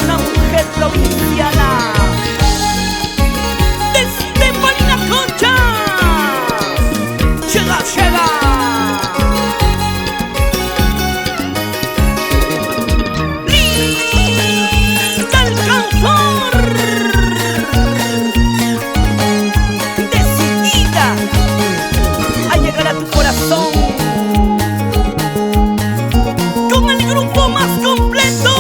una mujer provinciana. Desde Marina Concha. Llega, llega. Lista Alcanzor. Decidida a llegar a tu corazón. Con el grupo más completo.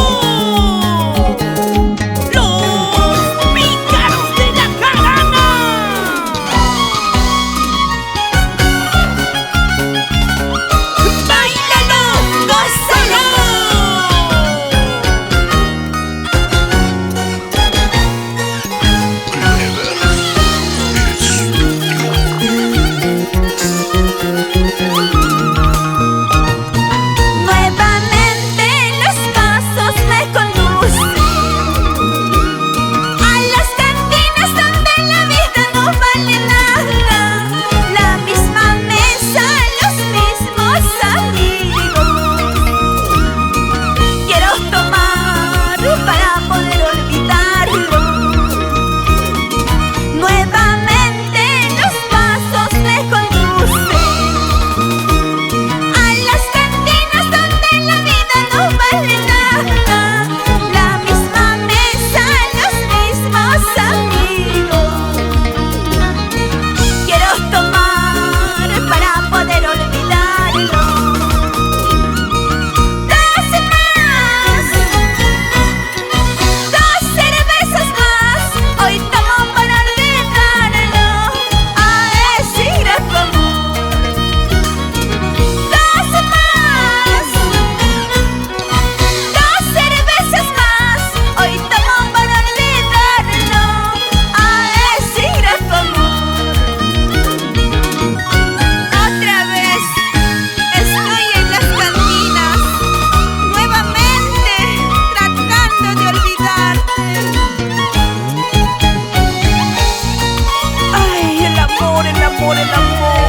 El amor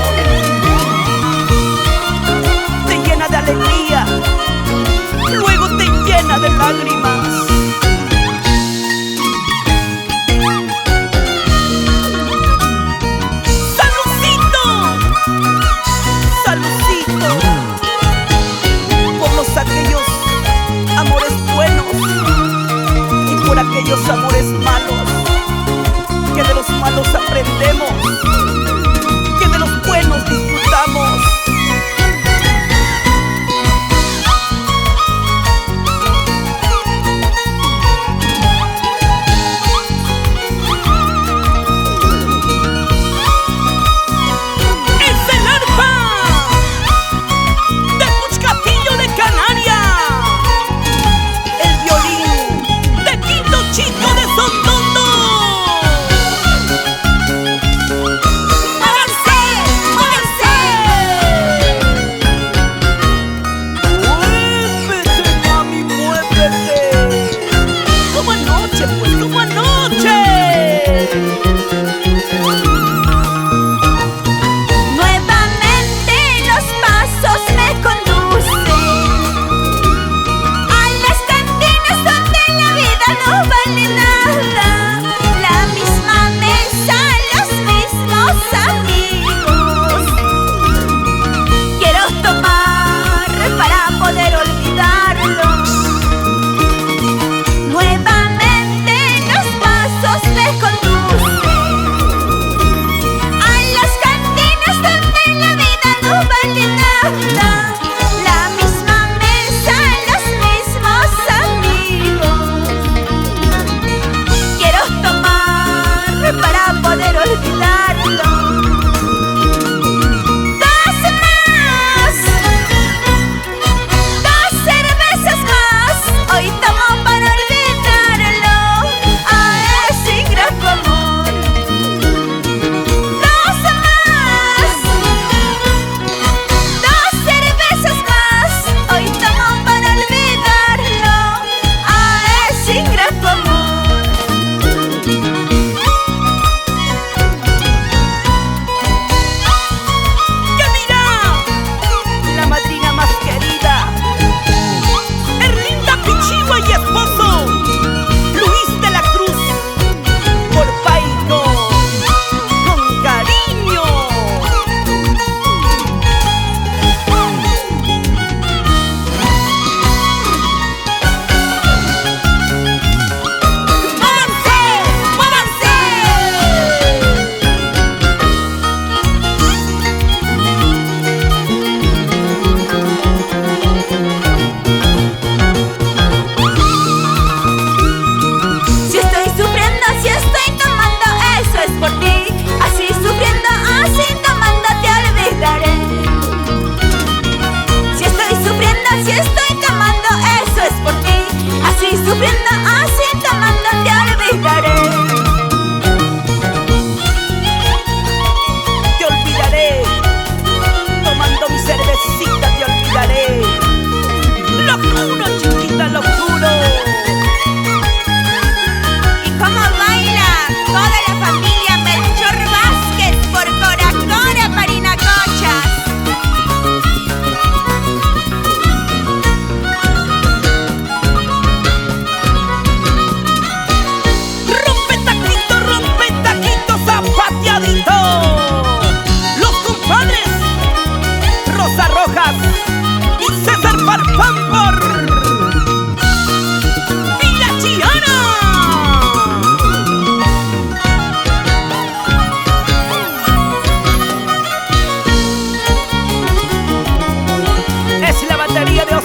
te llena de alegría, luego te llena de lágrimas. ¡Saludcito! ¡Saludcito! Por aquellos amores buenos y por aquellos amores malos, que de los malos aprendemos, de los buenos disfrutamos. Es el arpa de Puchcatillo de Canaria, el violín de Quinto Chico de Sondondo.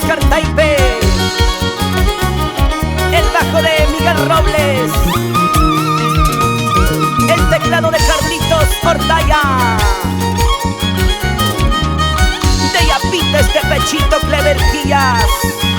Oscar Taipe, el bajo de Miguel Robles, el teclado de Carlitos Ordaya, de Yapita este pechito Clever Quillas.